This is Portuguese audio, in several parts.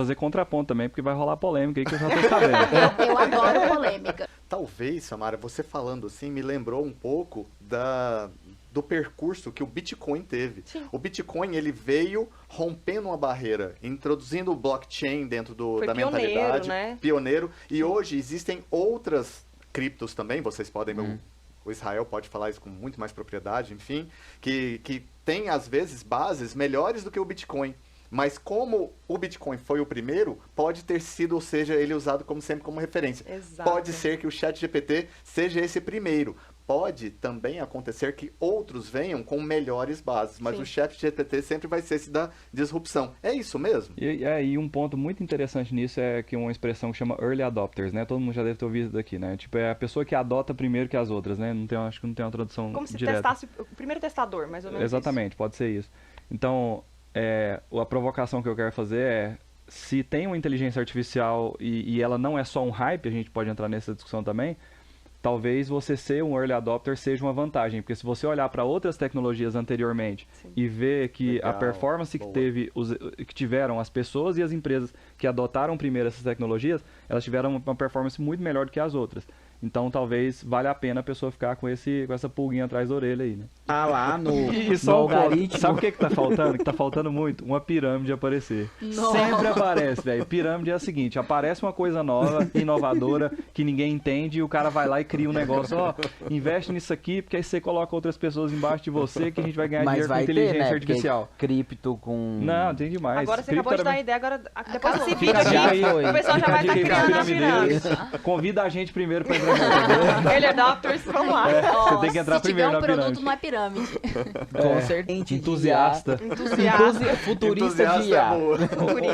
fazer contraponto também, porque vai rolar polêmica aí que eu já tô sabendo. Eu adoro polêmica. Talvez, Samara, você falando assim me lembrou um pouco do percurso que o Bitcoin teve. Sim. O Bitcoin, ele veio rompendo uma barreira, introduzindo o blockchain dentro Foi da pioneiro, mentalidade. né? Pioneiro. E hoje existem outras criptos também, vocês podem... O Israel pode falar isso com muito mais propriedade, enfim, que tem, às vezes, bases melhores do que o Bitcoin. Mas como o Bitcoin foi o primeiro, pode ter sido, ou seja, ele usado como sempre como referência. Exato. Pode ser que o ChatGPT seja esse primeiro. Pode também acontecer que outros venham com melhores bases, mas Sim. o ChatGPT sempre vai ser esse da disrupção. É isso mesmo? E um ponto muito interessante nisso é que uma expressão que chama early adopters, né? Todo mundo já deve ter ouvido daqui, né? Tipo, é a pessoa que adota primeiro que as outras, né? Acho que não tem uma tradução Como se direta. testasse o primeiro testador, mais ou menos. Exatamente, pode ser isso. Então, a provocação que eu quero fazer é, se tem uma inteligência artificial e ela não é só um hype, a gente pode entrar nessa discussão também, talvez você ser um early adopter seja uma vantagem, porque se você olhar para outras tecnologias anteriormente e ver que Legal, a performance boa. que tiveram as pessoas e as empresas que adotaram primeiro essas tecnologias, elas tiveram uma performance muito melhor do que as outras. Então, talvez valha a pena a pessoa ficar com essa pulguinha atrás da orelha aí, né? Tá lá no, E no só um ponto. algoritmo. Sabe o que tá faltando? Que tá faltando muito? Uma pirâmide aparecer. Nossa. Sempre aparece, velho. Pirâmide é a seguinte, aparece uma coisa nova, inovadora, que ninguém entende, e o cara vai lá e cria um negócio, ó, investe nisso aqui, porque aí você coloca outras pessoas embaixo de você, que a gente vai ganhar Mas dinheiro com vai ter, inteligência né? artificial. Porque cripto com... Não, tem demais. Agora você Cripto acabou de dar era- a ideia, agora depois desse Fica vídeo a dica aqui, aí, o pessoal já fica vai a estar dica aí criando pras a pirâmide. piramideiras. Convida a gente primeiro pra entrar entendeu? Early adopters, vamos lá. Você tem que entrar se primeiro tiver um na produto, pirâmide. não é pirâmide. Com certeza. Entusiasta. Entusiasta. Futurista Entusiasta de é IA. boa.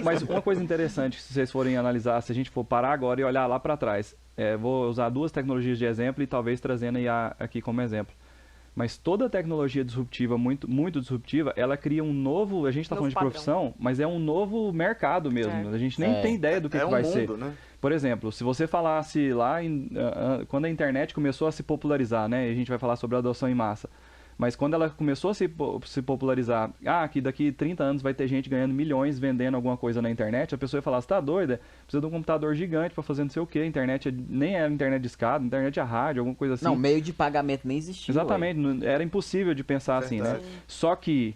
Mas uma coisa interessante, se vocês forem analisar, se a gente for parar agora e olhar lá para trás, vou usar duas tecnologias de exemplo e talvez trazendo a IA aqui como exemplo. Mas toda tecnologia disruptiva, muito, muito disruptiva, ela cria um novo, a gente está Novo falando de padrão. profissão, mas é um novo mercado mesmo. A gente nem tem ideia do que um vai mundo, ser. né? Por exemplo, se você falasse lá, quando a internet começou a se popularizar, né? E a gente vai falar sobre a adoção em massa. Mas quando ela começou a se popularizar, que daqui 30 anos vai ter gente ganhando milhões vendendo alguma coisa na internet, a pessoa ia falar, você tá doida? Precisa de um computador gigante para fazer não sei o quê. A internet nem era internet de escada, internet é rádio, alguma coisa assim. Não, meio de pagamento nem existia. Exatamente, era impossível de pensar assim, né? Verdade. Só que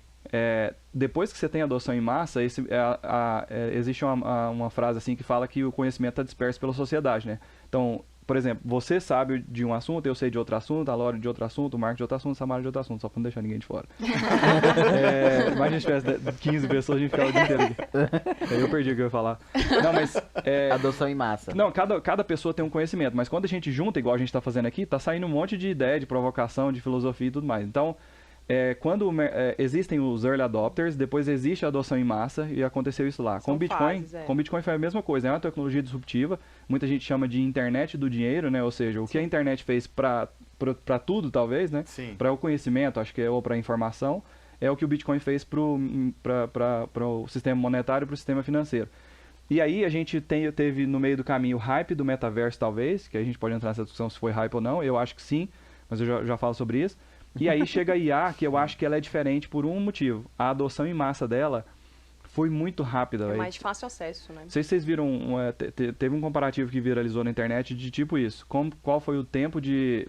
depois que você tem adoção em massa, existe uma frase assim que fala que o conhecimento está disperso pela sociedade, né? Então, por exemplo, você sabe de um assunto, eu sei de outro assunto, a Laura de outro assunto, o Marcos de outro assunto, a Samara de outro assunto, só para não deixar ninguém de fora. Imagina se tivesse 15 pessoas, a gente ficava o dia inteiro aqui. Eu perdi o que eu ia falar. Não, mas... Adoção em massa. Não, cada pessoa tem um conhecimento, mas quando a gente junta, igual a gente está fazendo aqui, tá saindo um monte de ideia, de provocação, de filosofia e tudo mais. Então, quando existem os early adopters, depois existe a adoção em massa, e aconteceu isso lá. Com São o Bitcoin, fases, com o Bitcoin foi a mesma coisa, é uma tecnologia disruptiva, muita gente chama de internet do dinheiro, né? Ou seja, o que a internet fez para tudo, talvez, né? Sim. Para o conhecimento, acho que ou para a informação, é o que o Bitcoin fez para o sistema monetário e para o sistema financeiro. E aí a gente teve no meio do caminho o hype do metaverso, talvez, que a gente pode entrar nessa discussão se foi hype ou não, eu acho que sim, mas eu já falo sobre isso. E aí chega a IA, que eu acho que ela é diferente por um motivo. A adoção em massa dela foi muito rápida. É véi. mais de fácil acesso, né? Não sei se vocês viram, teve um comparativo que viralizou na internet de tipo isso. Qual foi o tempo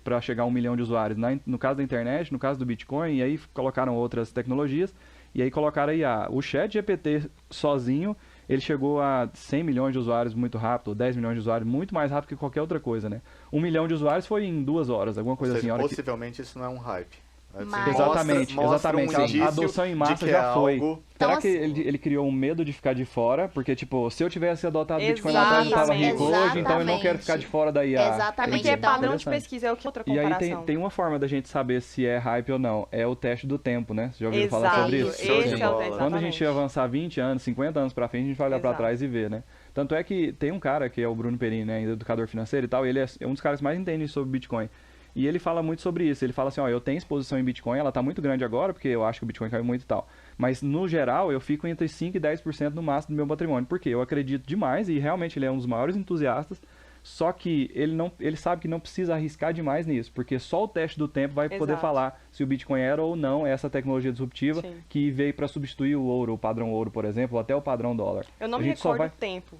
para chegar a 1 milhão de usuários? No caso da internet, no caso do Bitcoin, e aí colocaram outras tecnologias, e aí colocaram a IA. O ChatGPT sozinho, ele chegou a 100 milhões de usuários muito rápido, 10 milhões de usuários muito mais rápido que qualquer outra coisa, né? 1 milhão de usuários foi em 2 horas, alguma coisa Ou assim. seja, a hora que- possivelmente isso não é um hype. Assim, Mas- Exatamente, mostra exatamente. um A indício adoção em de massa que já é foi. algo- Será Então, que ele criou um medo de ficar de fora? Porque, tipo, se eu tivesse adotado Bitcoin lá atrás, eu tava rico hoje, então eu não quero ficar de fora da IA. Exatamente. Porque é Então, padrão de interessante. pesquisa, é o que outra E aí comparação. tem uma forma da gente saber se é hype ou não. É o teste do tempo, né? Vocês já ouviram falar Exato, sobre isso? isso. Show de esse é o bola. teste, Quando a gente exatamente. avançar 20 anos, 50 anos pra frente, a gente vai olhar pra Exato. trás e ver, né? Tanto é que tem um cara que é o Bruno Perini, né? Educador financeiro e tal, ele é um dos caras que mais entende sobre Bitcoin. E ele fala muito sobre isso. Ele fala assim, ó, eu tenho exposição em Bitcoin, ela tá muito grande agora, porque eu acho que o Bitcoin caiu muito e tal. Mas, no geral, eu fico entre 5 e 10% no máximo do meu patrimônio. Porque eu acredito demais, e realmente ele é um dos maiores entusiastas Só que ele sabe que não precisa arriscar demais nisso, porque só o teste do tempo vai poder Exato. falar se o Bitcoin era ou não essa tecnologia disruptiva Sim. que veio para substituir o ouro, o padrão ouro, por exemplo, ou até o padrão dólar. Eu não A me gente só recordo vai... o tempo.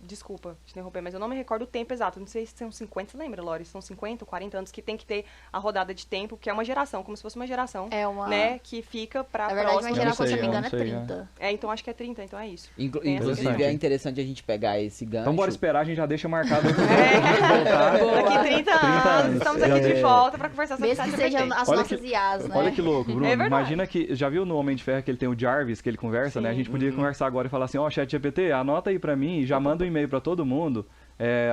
Desculpa te interromper, mas eu não me recordo o tempo exato. Não sei se são 50, você lembra, Lori? São 50 ou 40 anos que tem que ter a rodada de tempo, que é uma geração, como se fosse uma geração, É uma. né? Que fica pra Na verdade, próxima uma geração, se sei, eu não me eu engano, não é sei, 30. então acho que é 30, então é isso. Tem essa Inclusive, questão. é interessante a gente pegar esse gancho. Então bora esperar, a gente já deixa marcado. Daqui 30 anos, anos. estamos aqui de volta pra conversar sobre Mesmo que ChatGPT. sejam as Olha nossas que- IAs, né? Olha que louco, Bruno. É verdade. Imagina que. Já viu no Homem de Ferro que ele tem o Jarvis, que ele conversa, né? A Sim. gente podia conversar agora e falar assim: ó, ChatGPT, anota aí pra mim e já manda um e-mail pra todo mundo,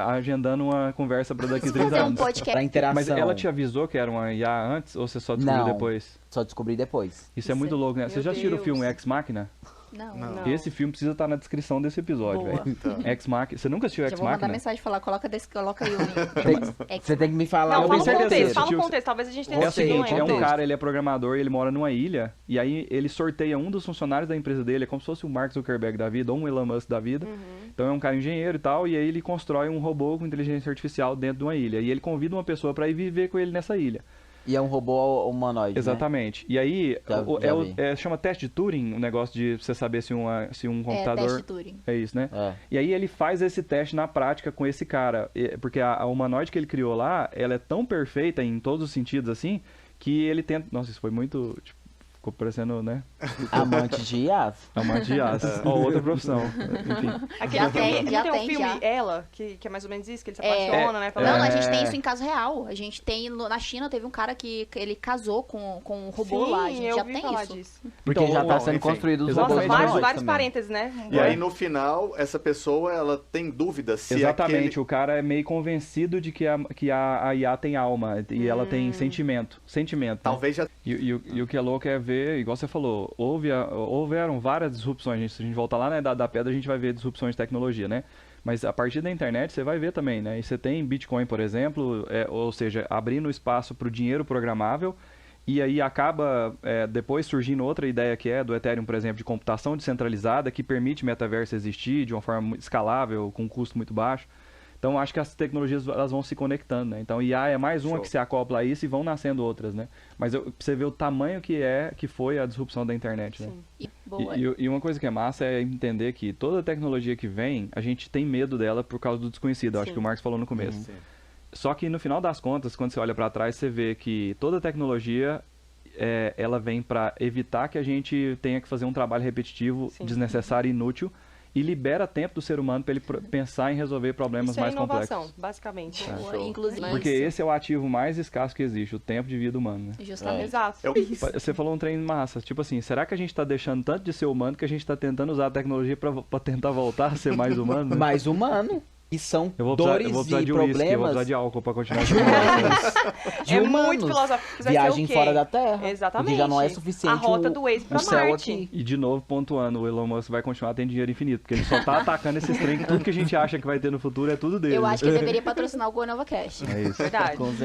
agendando uma conversa pra daqui Se 30 fazer um anos. podcast. Pra interação. Mas ela te avisou que era uma IA antes ou você só descobriu Não. depois? Só descobri depois. Isso é muito louco, né? Meu Você já assistiu o Deus. filme Ex Machina? Não. Não. Esse filme precisa estar na descrição desse episódio, Boa. velho. Então, Ex Machina. Você nunca assistiu Já Ex vou mandar Machina? mensagem e falar, coloca aí o link. Você tem que me falar. Não, Eu fala tenho o certeza contexto, que fala o assistiu- contexto. Talvez a gente tenha É o Contexto, assistido, seguinte, não é um lembro. cara, ele é programador e ele mora numa ilha, e aí ele sorteia um dos funcionários da empresa dele, é como se fosse o Mark Zuckerberg da vida, ou um Elon Musk da vida. Então é um cara engenheiro e tal, e aí ele constrói um robô com inteligência artificial dentro de uma ilha. E ele convida uma pessoa para ir viver com ele nessa ilha. E é um robô humanoide, né? Exatamente. E aí, Já vi. chama teste de Turing, o negócio de você saber se um É, computador... teste Turing. É isso, né? É. E aí ele faz esse teste na prática com esse cara. Porque a humanoide que ele criou lá, ela é tão perfeita em todos os sentidos, assim, que ele tenta... Nossa, isso foi muito... Tipo, ficou parecendo, né? Amante de IAs. Amante de aço. Ó, outra profissão. Enfim. Aquele Já filme, tem, não já tem tem, um filme, já. Ela, que é mais ou menos isso, que ele se É. apaixona, né? Não, a gente É. tem isso em caso real. A gente tem, na China, teve um cara que ele casou com um robô Sim, lá. A gente eu já vi tem falar isso. disso. Porque Então, já tá bom, sendo enfim. construído os Exatamente. Nossa, robôs vários, humanoides vários também. parênteses, né? E aí, no final, essa pessoa, ela tem dúvidas se Exatamente, aquele... o cara é meio convencido de que a IA tem alma e ela tem sentimento. Sentimento. Né? Talvez já... E o que é louco é ver, igual você falou, houveram várias disrupções. Se a gente voltar lá na Idade da Pedra, a gente vai ver disrupções de tecnologia, né? Mas a partir da internet você vai ver também, né? E você tem Bitcoin, por exemplo, ou seja, abrindo espaço para o dinheiro programável. E aí acaba depois surgindo outra ideia que é do Ethereum, por exemplo, de computação descentralizada, que permite metaverso existir de uma forma escalável, com um custo muito baixo. Então acho que as tecnologias elas vão se conectando, né? Então IA é mais uma Show. que se acopla a isso e vão nascendo outras, né? Mas pra você ver o tamanho que foi a disrupção da internet, né? Sim. E, boa. E uma coisa que é massa é entender que toda tecnologia que vem, a gente tem medo dela por causa do desconhecido. Eu acho Sim. que o Marcos falou no começo. Sim. Só que no final das contas, quando você olha para trás, você vê que toda tecnologia ela vem para evitar que a gente tenha que fazer um trabalho repetitivo, Sim. desnecessário e inútil, e libera tempo do ser humano para ele pensar em resolver problemas Isso é mais inovação, complexos. basicamente. Boa, show. inclusive. Porque esse é o ativo mais escasso que existe, o tempo de vida humano. Né? Justamente. Exato. Eu- Você falou um trem massa, tipo assim, será que a gente tá deixando tanto de ser humano que a gente tá tentando usar a tecnologia pra tentar voltar a ser mais humano? Né? Mais humano. E são Eu vou dores precisar e de uísque, eu vou problemas precisar de álcool pra continuar de jogando. humanos. De É humanos. muito filosófico. Vai ser Viagem o quê? fora da Terra. Exatamente. Porque já não é suficiente A rota o- do Waze pra o céu Marte. aqui. E de novo, pontuando, o Elon Musk vai continuar tendo dinheiro infinito, porque ele só tá atacando esses trem, que tudo que a gente acha que vai ter no futuro é tudo dele. Eu acho que ele deveria patrocinar o Go Nova Cash. É isso. Verdade. Com certeza.